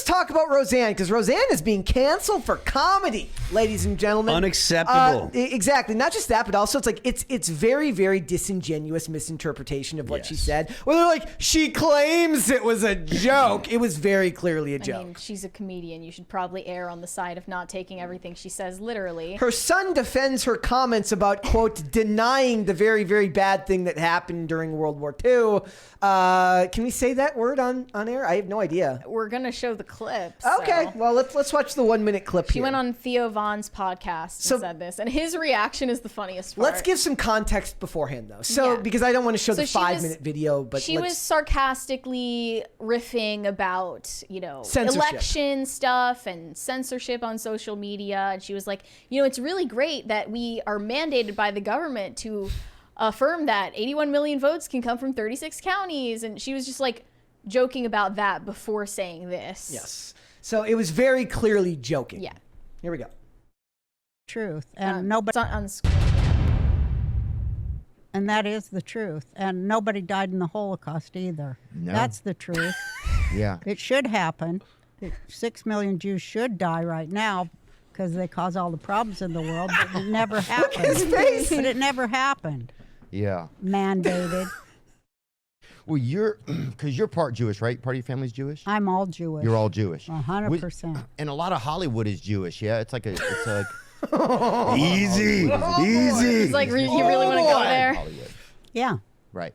let's talk about Roseanne, because Roseanne is being canceled for comedy, ladies and gentlemen. Unacceptable. Exactly. Not just that, but also it's like it's very, very disingenuous misinterpretation of what she said. Where they're like, she claims it was a joke. It was very clearly a joke. I mean, she's a comedian. You should probably err on the side of not taking everything she says literally. Her son defends her comments about, quote, denying the very, very bad thing that happened during World War II. Can we say that word on air? I have no idea. We're going to show the clip. Okay, so. well, let's watch the 1 minute clip She here. went on Theo Von's podcast and said this, and his reaction is the funniest part. Let's give some context beforehand, though. So, because I don't want to show the 5 minute video, but she was sarcastically riffing about, censorship. Election stuff and censorship on social media. And she was like, it's really great that we are mandated by the government to affirm that 81 million votes can come from 36 counties. And she was just like joking about that before saying this. Yes. So it was very clearly joking. Yeah. Here we go. Truth. And nobody... on screen. And that is the truth. And nobody died in the Holocaust either. No. That's the truth. Yeah. It should happen. 6 million Jews should die right now because they cause all the problems in the world, but it never happened. Look at his face. But it never happened. Yeah. Mandated. Well, because you're part Jewish, right? Part of your family's Jewish? I'm all Jewish. You're all Jewish. 100%. And a lot of Hollywood is Jewish, yeah? It's like easy. It's like, you really want to go there? Hollywood. Yeah. Right.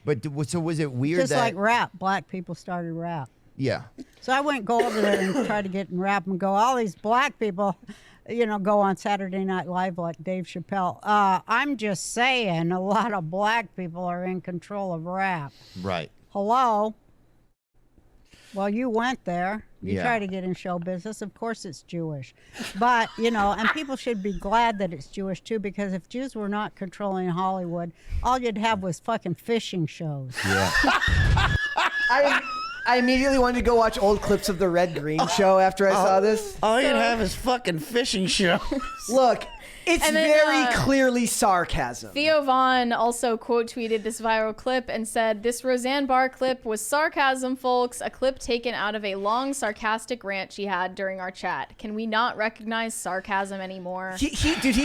But so was it weird Just that... like rap. Black people started rap. Yeah. So I went go over there and try to get in rap and go, all these black people, go on Saturday Night Live like Dave Chappelle. I'm just saying a lot of black people are in control of rap. Right. Hello? Well, you went there. You Yeah. try to get in show business. Of course it's Jewish. But, and people should be glad that it's Jewish, too, because if Jews were not controlling Hollywood, all you'd have was fucking fishing shows. Yeah. I immediately wanted to go watch old clips of the Red Green show after I saw this. All you'd have is fucking fishing shows. Look, it's And then, very clearly sarcasm. Theo Von also quote tweeted this viral clip and said, "This Roseanne Barr clip was sarcasm, folks. A clip taken out of a long sarcastic rant she had during our chat. Can we not recognize sarcasm anymore?" He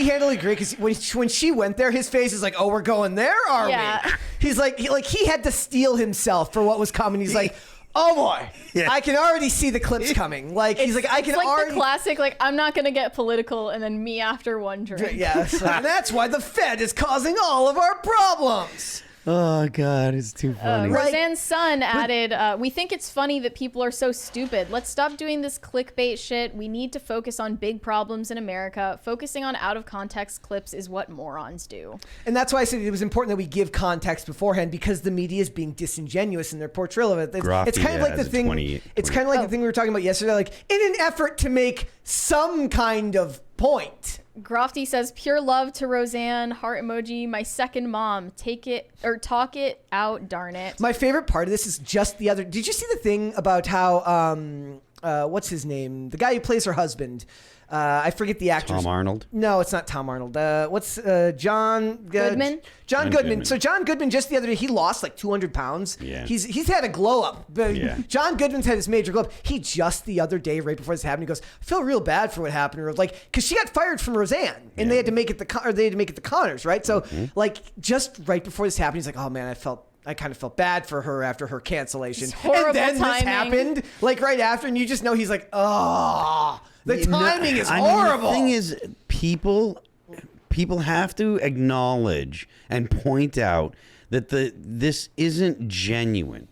handled it great because when she went there, his face is like, "Oh, we're going there, are Yeah. we?" He's like, he had to steel himself for what was coming. He's like, "Oh boy, Yeah. I can already see the clips coming." Like he's like, "I can it's like already." the classic, like, I'm not gonna get political, and then me after one drink. Yes, and that's why the Fed is causing all of our problems. Oh, God, it's too funny. Roseanne's son added, "We think it's funny that people are so stupid. Let's stop doing this clickbait shit. We need to focus on big problems in America. Focusing on out-of-context clips is what morons do." And that's why I said it was important that we give context beforehand, because the media is being disingenuous in their portrayal of it. It's kind of like the thing. It's kind of like the thing we were talking about yesterday. Like, in an effort to make some kind of point. Grofty says, "Pure love to Roseanne, heart emoji, my second mom. Take it, or talk it out, darn it." My favorite part of this is just the other. Did you see the thing about how what's his name? The guy who plays her husband. I forget the actor. Tom Arnold? No, it's not Tom Arnold. What's John Goodman? John Goodman. So John Goodman, just the other day, he lost like 200 pounds. Yeah. He's had a glow up. Yeah. John Goodman's had this major glow up. He just the other day, right before this happened, he goes, "I feel real bad for what happened." Or like, because she got fired from Roseanne, and they had to make it the Connors, right? So like just right before this happened, he's like, "Oh man, I kind of felt bad for her after her cancellation." It's horrible and then timing. this happened, like right after, and you just know he's like, "Oh, the timing is horrible." The thing is, people have to acknowledge and point out that this isn't genuine.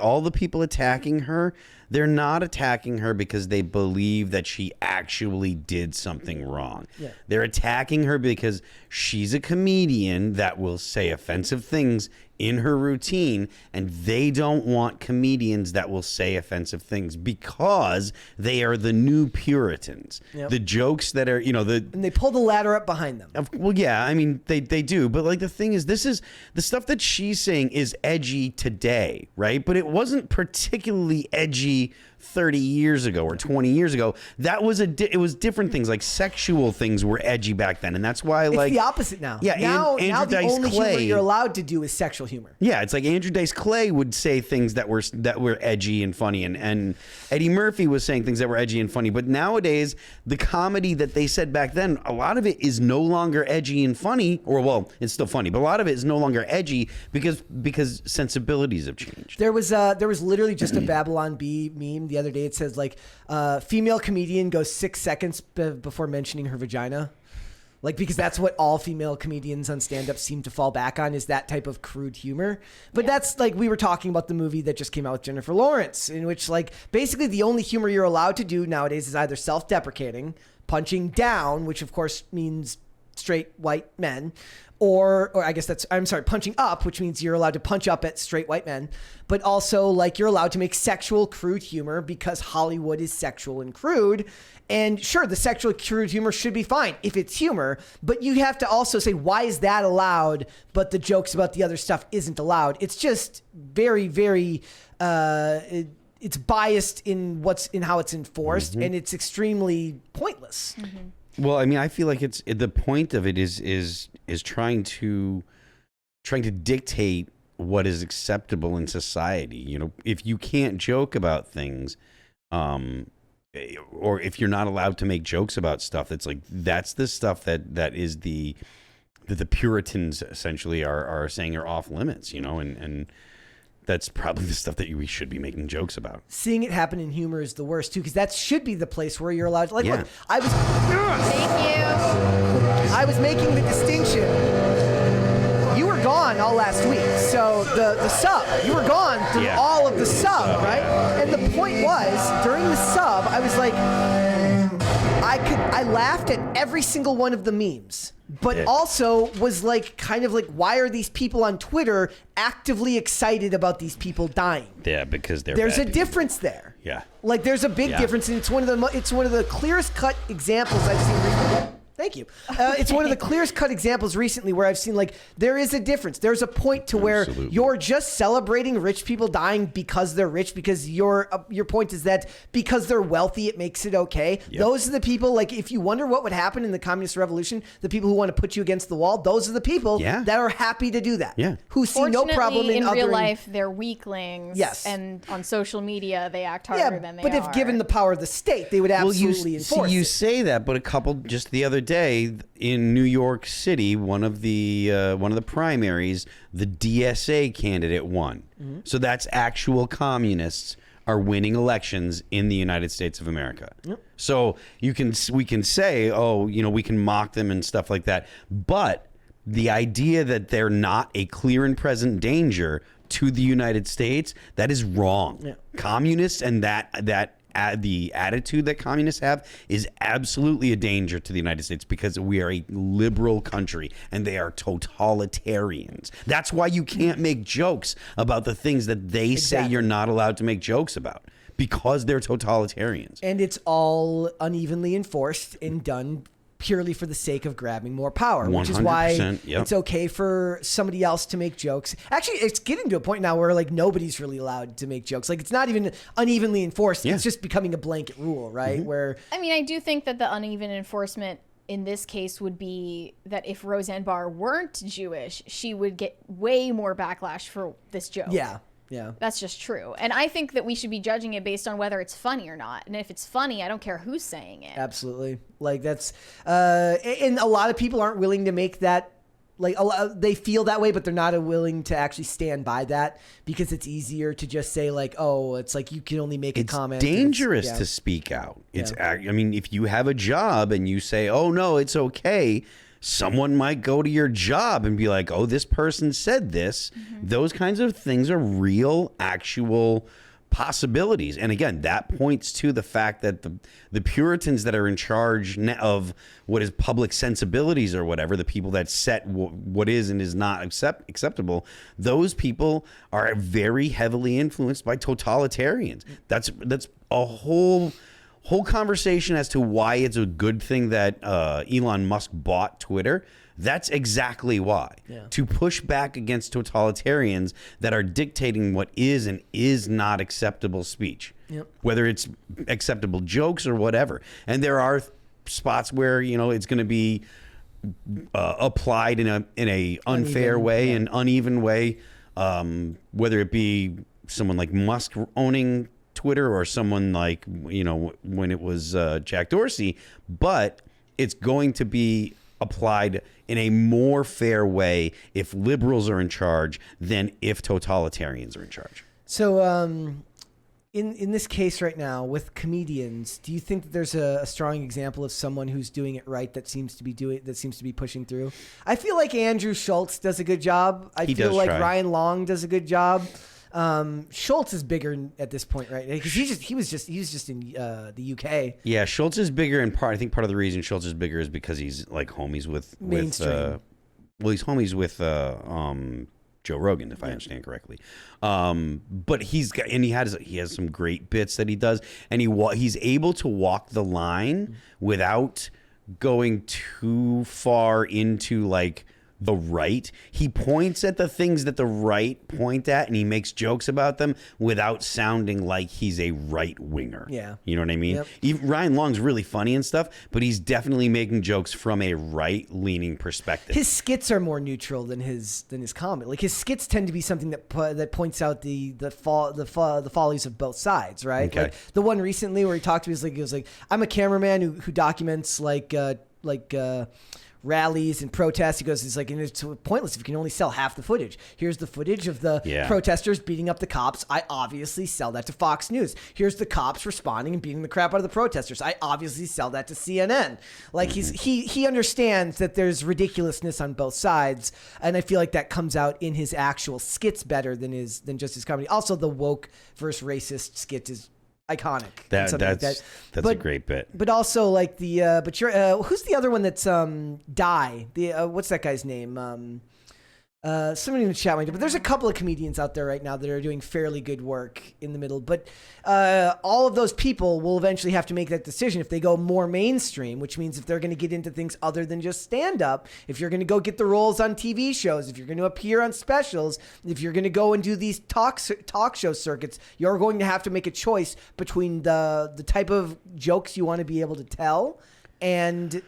All the people attacking her, they're not attacking her because they believe that she actually did something wrong. Yeah. They're attacking her because she's a comedian that will say offensive things in her routine, and they don't want comedians that will say offensive things because they are the new Puritans. Yep. The jokes that are, and they pull the ladder up behind them. Well, yeah, I mean, they do. But like the thing is, this is the stuff that she's saying is edgy today, right? But it wasn't particularly edgy 30 years ago or 20 years ago, that was it was different things, like sexual things were edgy back then, and that's why It's like the opposite now. Yeah, now Andrew the Dice only humor Clay, you're allowed to do is sexual humor. yeah, it's like Andrew Dice Clay would say things that were edgy and funny, and Eddie Murphy was saying things that were edgy and funny. But nowadays, the comedy that they said back then, a lot of it is no longer edgy and funny, or well, it's still funny, but a lot of it is no longer edgy because sensibilities have changed. There was literally just a Babylon Bee meme the other day. It says like female comedian goes 6 seconds before mentioning her vagina. Like, because that's what all female comedians on stand-up seem to fall back on, is that type of crude humor. But that's like, we were talking about the movie that just came out with Jennifer Lawrence, in which like basically the only humor you're allowed to do nowadays is either self-deprecating, punching down, which of course means straight white men, or I guess punching up, which means you're allowed to punch up at straight white men, but also like you're allowed to make sexual crude humor because Hollywood is sexual and crude. And sure, the sexual crude humor should be fine if it's humor, but you have to also say, why is that allowed, but the jokes about the other stuff isn't allowed? It's just very, very, it's biased in how it's enforced, and it's extremely pointless. Well, I mean, I feel like the point of it is trying to dictate what is acceptable in society. You know, if you can't joke about things, or if you're not allowed to make jokes about stuff, that's the stuff that is that the Puritans essentially are saying are off limits. You know, and that's probably the stuff that we should be making jokes about. Seeing it happen in humor is the worst too, because that should be the place where you're allowed to, like, Yeah. look, I Thank was making the distinction. You were gone all last week, so the sub, you were gone through Yeah. all of the sub, right? And the point was, during the sub, I was like, I laughed at every single one of the memes, but Yeah. also was like, kind of like, why are these people on Twitter actively excited about these people dying? Yeah, because There's a bad people. difference there. Yeah. Like, there's a big Yeah. difference, and it's one of the clearest cut examples I've seen recently. Thank you. It's one of the clearest cut examples recently where I've seen, like, there is a difference. There's a point to where Absolutely. you're just celebrating rich people dying because they're rich, because your point is that because they're wealthy, it makes it okay. Yep. Those are the people, like, if you wonder what would happen in the communist revolution, the people who want to put you against the wall, those are the people Yeah. that are happy to do that. Yeah. Who see no problem in real othering- life, they're weaklings. Yes. And on social media, they act harder than they but are. if given the power of the state, they would absolutely enforce you it. say that, but a couple just the other day in New York City, one of the primaries, the DSA candidate won. Mm-hmm. So that's actual communists are winning elections in the United States of America. Yep. So we can say, oh, you know, we can mock them and stuff like that, but the idea that they're not a clear and present danger to the United States, that is wrong. Yeah. Communists and the attitude that communists have is absolutely a danger to the United States because we are a liberal country and they are totalitarians. That's why you can't make jokes about the things that they say Exactly. you're not allowed to make jokes about because they're totalitarians. And it's all unevenly enforced and done purely for the sake of grabbing more power, which is why 100%, yep. it's okay for somebody else to make jokes. Actually, it's getting to a point now where like nobody's really allowed to make jokes. Like, it's not even unevenly enforced. Yeah. It's just becoming a blanket rule, right? Where I mean, I do think that the uneven enforcement in this case would be that if Roseanne Barr weren't Jewish, she would get way more backlash for this joke. yeah. That's just true. And I think that we should be judging it based on whether it's funny or not. And if it's funny, I don't care who's saying it. Absolutely. Like, that's and a lot of people aren't willing to make that, like, they feel that way, but they're not willing to actually stand by that because it's easier to just say, like, oh, it's like you can only make a comment. It's dangerous yeah. to speak out. I mean, if you have a job and you say, oh, no, it's okay, someone might go to your job and be like, oh, this person said this. Those kinds of things are real, actual possibilities. And again, that points to the fact that the Puritans that are in charge of what is public sensibilities or whatever, the people that set what is and is not acceptable, those people are very heavily influenced by totalitarians. That's a whole conversation as to why it's a good thing that Elon Musk bought Twitter. That's exactly why. Yeah. To push back against totalitarians that are dictating what is and is not acceptable speech. Yep. Whether it's acceptable jokes or whatever. And there are spots where, it's going to be applied in a unfair Uneven, way, an uneven way, whether it be someone like Musk owning Twitter or someone like, when it was Jack Dorsey, but it's going to be applied in a more fair way if liberals are in charge than if totalitarians are in charge. So, in this case right now with comedians, do you think that there's a strong example of someone who's doing it right that seems to be pushing through? I feel like Andrew Schultz does a good job. He feel does like try. Ryan Long does a good job. Schultz is bigger at this point, right? Because he was just in the UK. Yeah, Schultz is bigger in part. I think part of the reason Schultz is bigger is because he's like homies with Mainstream. he's homies with Joe Rogan, if I understand correctly. But he has some great bits that he does, and he's able to walk the line without going too far into like the right. He points at the things that the right point at, and he makes jokes about them without sounding like he's a right winger. Yeah. You know what I mean? Yep. Even Ryan Long's really funny and stuff, but he's definitely making jokes from a right leaning perspective. His skits are more neutral than his comedy. Like his skits tend to be something that points out the follies of both sides, right? Okay. Like the one recently where he talked to me, he was like, I'm a cameraman who documents rallies and protests. He goes, and it's pointless if you can only sell half the footage. Here's the footage of the protesters beating up the cops. I obviously sell that to Fox News. Here's the cops responding and beating the crap out of the protesters. I obviously sell that to CNN. Like he understands that there's ridiculousness on both sides, and I feel like that comes out in his actual skits better than just his comedy. Also, the woke versus racist skit is iconic. That's a great bit. But also like who's the other one that's Die? What's that guy's name? Somebody in the chat might know, but there's a couple of comedians out there right now that are doing fairly good work in the middle. But all of those people will eventually have to make that decision if they go more mainstream, which means if they're going to get into things other than just stand-up, if you're going to go get the roles on TV shows, if you're going to appear on specials, if you're going to go and do these talk show circuits, you're going to have to make a choice between the type of jokes you want to be able to tell and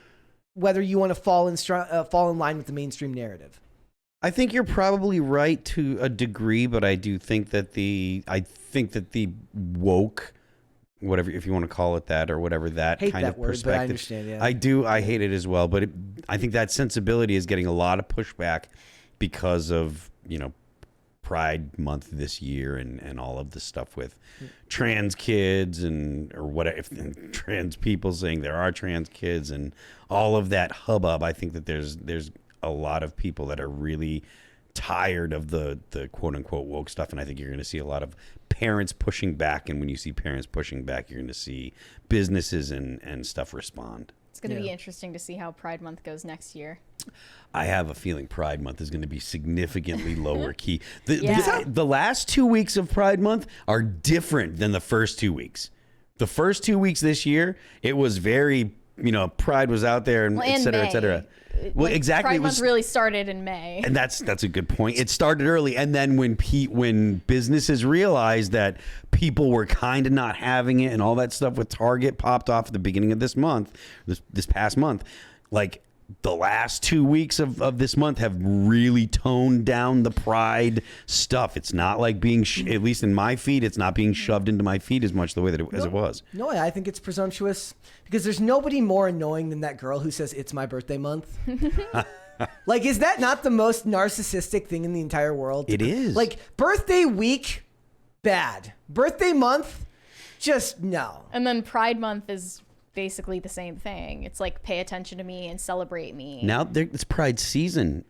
whether you want to fall in line with the mainstream narrative. I think you're probably right to a degree, but I do think that the woke, whatever, if you want to call it that or whatever, that hate kind that of word, perspective. but I understand, yeah. I hate it as well, but I think that sensibility is getting a lot of pushback because of, Pride Month this year and all of the stuff with trans kids or whatever, trans people saying there are trans kids and all of that hubbub. I think that there's a lot of people that are really tired of the quote unquote woke stuff, and I think you're going to see a lot of parents pushing back, and when you see parents pushing back, you're going to see businesses and stuff respond. It's going to be interesting to see how Pride Month goes next year. I have a feeling Pride Month is going to be significantly lower key. The last 2 weeks of Pride Month are different than the first 2 weeks. The first 2 weeks this year, it was very, Pride was out there and et cetera, et cetera. Well, exactly. Pride Month really started in May. And that's a good point. It started early. And then when businesses realized that people were kind of not having it and all that stuff with Target popped off at the beginning of this past month, like the last 2 weeks of this month have really toned down the Pride stuff. It's not like being, at least in my feed, it's not being shoved into my feed as much the way that as it was. No, I think it's presumptuous because there's nobody more annoying than that girl who says it's my birthday month. Like, is that not the most narcissistic thing in the entire world? It is. Like, birthday week, bad. Birthday month, just no. And then Pride Month is basically the same thing. It's like, pay attention to me and celebrate me. Now it's Pride season.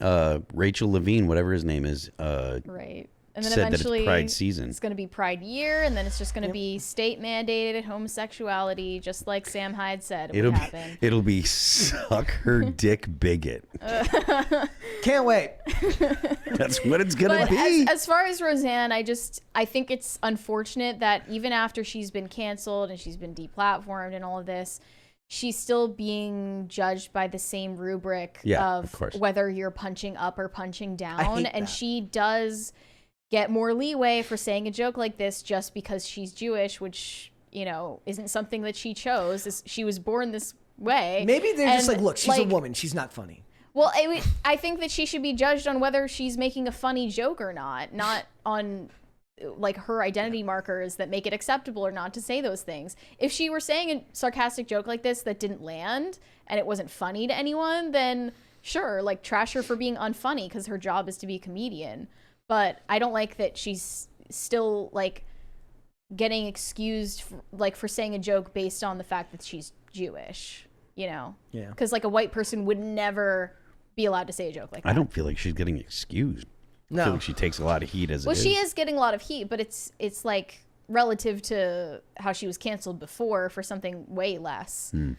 Rachel Levine, whatever his name is, right. And then said eventually that it's Pride season. It's going to be Pride year, and then it's just going to be state mandated homosexuality, just like Sam Hyde said it would happen. It'll be suck her dick bigot. Can't wait. That's what it's going to But be. as far as Roseanne, I think it's unfortunate that even after she's been canceled and she's been deplatformed and all of this, she's still being judged by the same rubric of of course. whether you're punching up or punching down. hate And that. she does get more leeway for saying a joke like this just because she's Jewish, which, you know, isn't something that she chose. She was born this way. Maybe they're just And, like, look, she's a woman. She's not funny. Well, I think that she should be judged on whether she's making a funny joke or not on like her identity markers that make it acceptable or not to say those things. If she were saying a sarcastic joke like this that didn't land and it wasn't funny to anyone, then sure, like trash her for being unfunny because her job is to be a comedian. But I don't like that she's still like getting excused for saying a joke based on the fact that she's Jewish, you know? Yeah. Because like a white person would never be allowed to say a joke like that. I don't feel like she's getting excused. I feel No. like she takes a lot of heat as Well, it is. she is getting a lot of heat, but it's like relative to how she was canceled before for something way less. I'm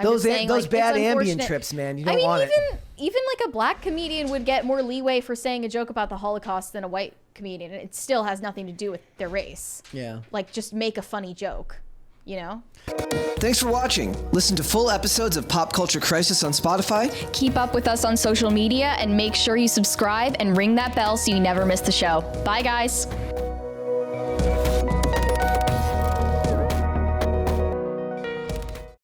Those just saying, those like, bad it's Ambien unfortunate. trips, man. You I don't mean, want it. even like a black comedian would get more leeway for saying a joke about the Holocaust than a white comedian. It still has nothing to do with their race. Yeah. Like, just make a funny joke, you know? Thanks for watching. Listen to full episodes of Pop Culture Crisis on Spotify. Keep up with us on social media and make sure you subscribe and ring that bell so you never miss the show. Bye, guys.